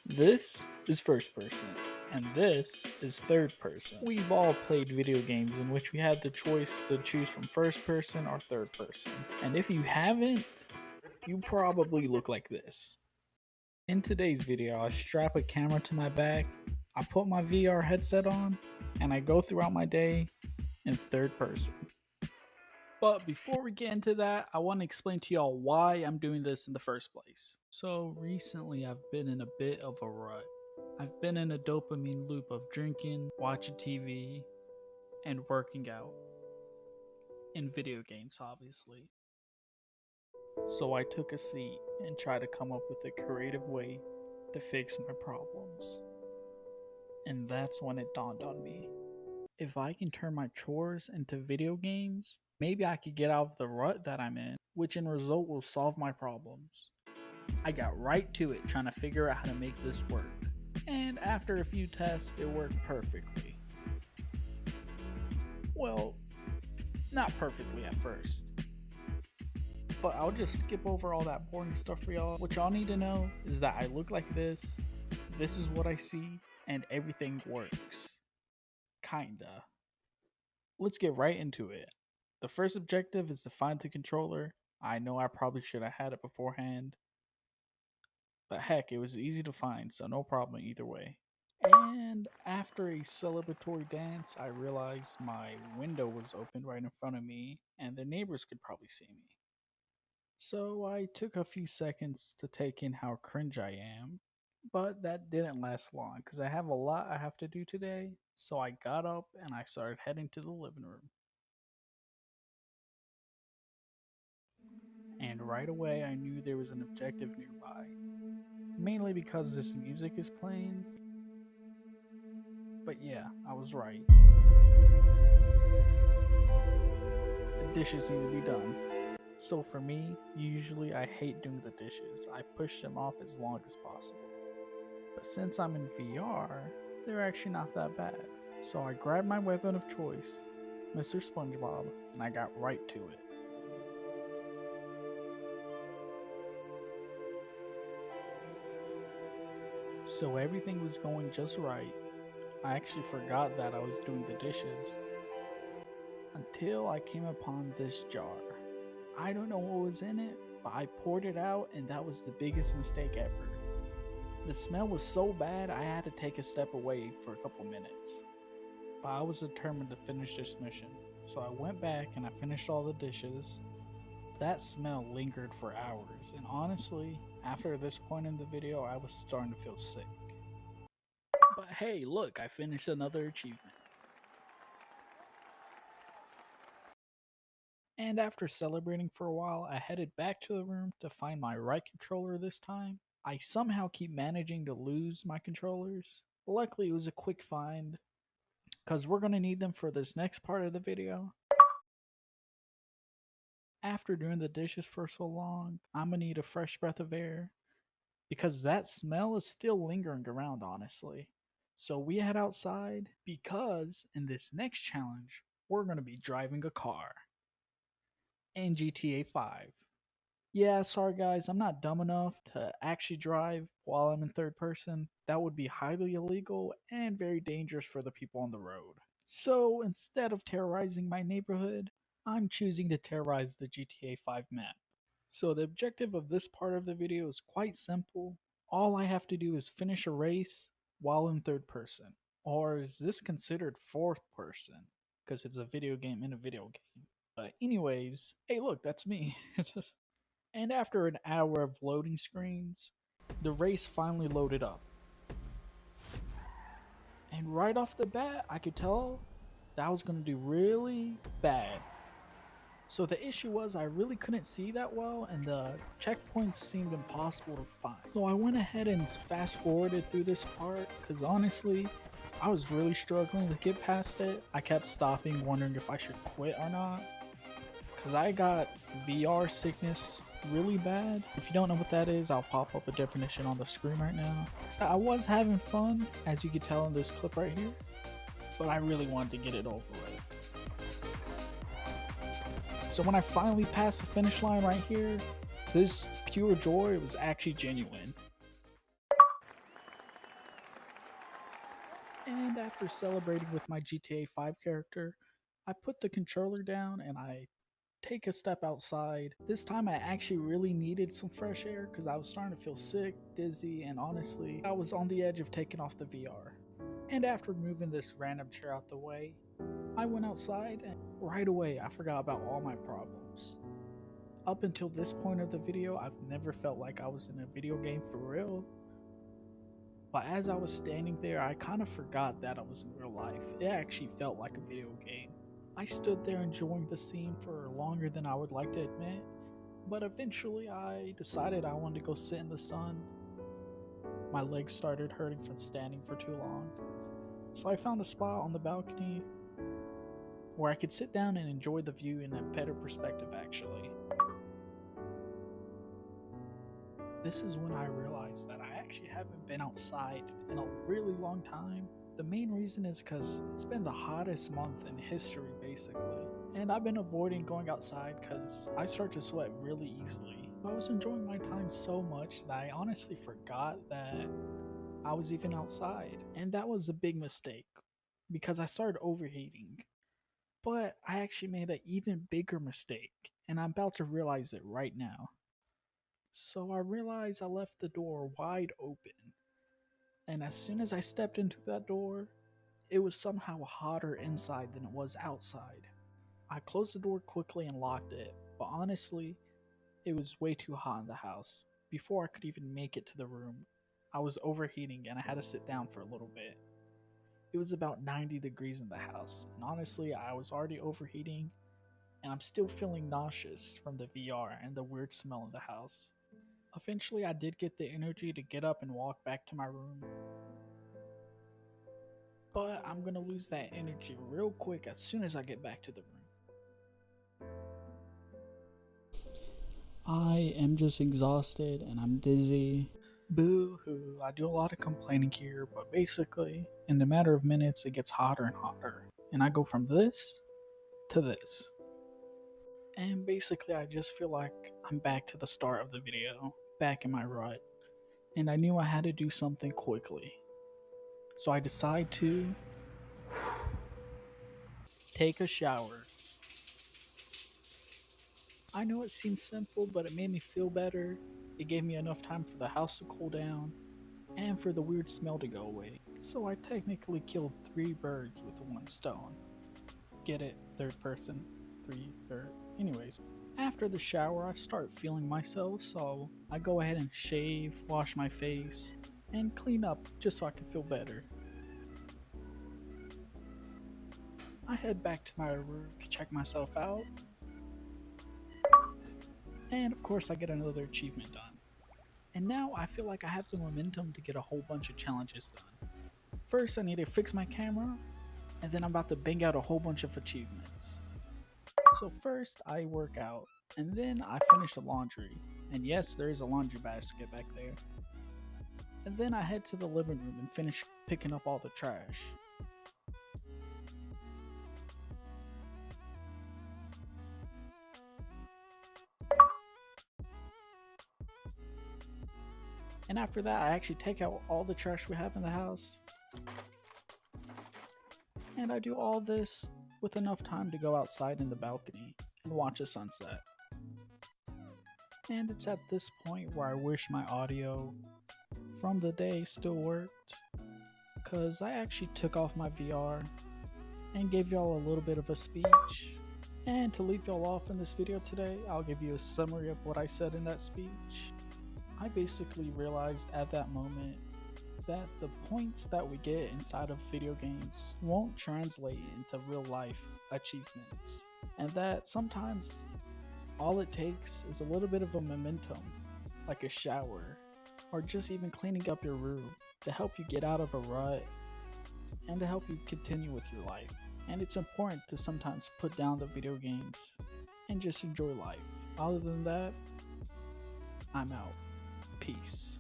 This is first person, and this is third person. We've all played video games in which we had the choice to choose from first person or third person. And if you haven't, you probably look like this. In today's video, I strap a camera to my back, I put my VR headset on, and I go throughout my day in third person. But before we get into that, I want to explain to y'all why I'm doing this in the first place. So recently I've been in a bit of a rut. I've been in a dopamine loop of drinking, watching TV, and working out. In video games, obviously. So I took a seat and tried to come up with a creative way to fix my problems. And that's when it dawned on me. If I can turn my chores into video games, maybe I could get out of the rut that I'm in, which in result will solve my problems. I got right to it trying to figure out how to make this work. And after a few tests, it worked perfectly. Well, not perfectly at first. But I'll just skip over all that boring stuff for y'all. What y'all need to know is that I look like this is what I see, and everything works. Kinda. Let's get right into it. The first objective is to find the controller. I know I probably should have had it beforehand. But heck, it was easy to find, so no problem either way. And after a celebratory dance, I realized my window was open right in front of me, and the neighbors could probably see me. So I took a few seconds to take in how cringe I am, but that didn't last long because I have a lot I have to do today. So I got up and I started heading to the living room. And right away I knew there was an objective nearby, mainly because this music is playing. But yeah, I was right. The dishes need to be done. So for me, usually I hate doing the dishes. I push them off as long as possible. But since I'm in VR, they're actually not that bad. So I grabbed my weapon of choice, Mr. SpongeBob, and I got right to it. So everything was going just right. I actually forgot that I was doing the dishes until I came upon this jar. I don't know what was in it, but I poured it out and that was the biggest mistake ever. The smell was so bad I had to take a step away for a couple minutes. But I was determined to finish this mission, so I went back and I finished all the dishes. That smell lingered for hours, and honestly, after this point in the video, I was starting to feel sick. But hey, look, I finished another achievement. And after celebrating for a while, I headed back to the room to find my right controller this time. I somehow keep managing to lose my controllers. Luckily, it was a quick find, because we're going to need them for this next part of the video. After doing the dishes for so long, I'm going to need a fresh breath of air, because that smell is still lingering around, honestly. So we head outside, because in this next challenge, we're going to be driving a car in GTA 5. Yeah, sorry guys, I'm not dumb enough to actually drive while I'm in third person. That would be highly illegal and very dangerous for the people on the road. So instead of terrorizing my neighborhood, I'm choosing to terrorize the GTA 5 map. So the objective of this part of the video is quite simple. All I have to do is finish a race while in third person. Or is this considered fourth person? Because it's a video game in a video game. But anyways, hey look, that's me. And after an hour of loading screens, the race finally loaded up. And right off the bat, I could tell that I was going to do really bad. So the issue was I really couldn't see that well and the checkpoints seemed impossible to find. So I went ahead and fast forwarded through this part because honestly, I was really struggling to get past it. I kept stopping, wondering if I should quit or not. Because I got VR sickness really bad. If you don't know what that is, I'll pop up a definition on the screen right now. I was having fun, as you can tell in this clip right here, but I really wanted to get it over with. So when I finally passed the finish line right here, this pure joy was actually genuine. And after celebrating with my GTA 5 character, I put the controller down and I take a step outside. This time I actually really needed some fresh air because I was starting to feel sick, dizzy, and honestly, I was on the edge of taking off the VR. And after moving this random chair out the way, I went outside and right away I forgot about all my problems. Up until this point of the video, I've never felt like I was in a video game for real. But as I was standing there, I kind of forgot that I was in real life. It actually felt like a video game. I stood there enjoying the scene for longer than I would like to admit, but eventually I decided I wanted to go sit in the sun. My legs started hurting from standing for too long, so I found a spot on the balcony where I could sit down and enjoy the view in a better perspective actually. This is when I realized that I actually haven't been outside in a really long time. The main reason is because it's been the hottest month in history basically, and I've been avoiding going outside because I start to sweat really easily. I was enjoying my time so much that I honestly forgot that I was even outside, and that was a big mistake because I started overheating. But I actually made an even bigger mistake, and I'm about to realize it right now. So I realized I left the door wide open, and as soon as I stepped into that door, it was somehow hotter inside than it was outside. I closed the door quickly and locked it, but honestly, it was way too hot in the house. Before I could even make it to the room, I was overheating and I had to sit down for a little bit. It was about 90 degrees in the house, and honestly, I was already overheating, and I'm still feeling nauseous from the VR and the weird smell in the house. Eventually, I did get the energy to get up and walk back to my room, but I'm gonna lose that energy real quick as soon as I get back to the room. I am just exhausted and I'm dizzy. Boo hoo, I do a lot of complaining here, but basically, in a matter of minutes, it gets hotter and hotter. And I go from this to this. And basically, I just feel like I'm back to the start of the video, back in my rut. And I knew I had to do something quickly. So I decide to take a shower. I know it seems simple, but it made me feel better. It gave me enough time for the house to cool down and for the weird smell to go away. So I technically killed 3 birds with 1 stone. Get it? Third person. 3 third. Anyways, after the shower, I start feeling myself, so I go ahead and shave, wash my face, and clean up just so I can feel better. I head back to my room to check myself out, and of course I get another achievement done. And now I feel like I have the momentum to get a whole bunch of challenges done. First I need to fix my camera, and then I'm about to bang out a whole bunch of achievements. So first I work out, and then I finish the laundry. And yes, there is a laundry basket back there. And then I head to the living room and finish picking up all the trash. And after that, I actually take out all the trash we have in the house. And I do all this with enough time to go outside in the balcony and watch a sunset. And it's at this point where I wish my audio from the day still worked, because I actually took off my VR and gave y'all a little bit of a speech. And to leave y'all off in this video today, I'll give you a summary of what I said in that speech. I basically realized at that moment that the points that we get inside of video games won't translate into real life achievements, and that sometimes all it takes is a little bit of a momentum, like a shower, or just even cleaning up your room to help you get out of a rut and to help you continue with your life. And it's important to sometimes put down the video games and just enjoy life. Other than that, I'm out. Peace.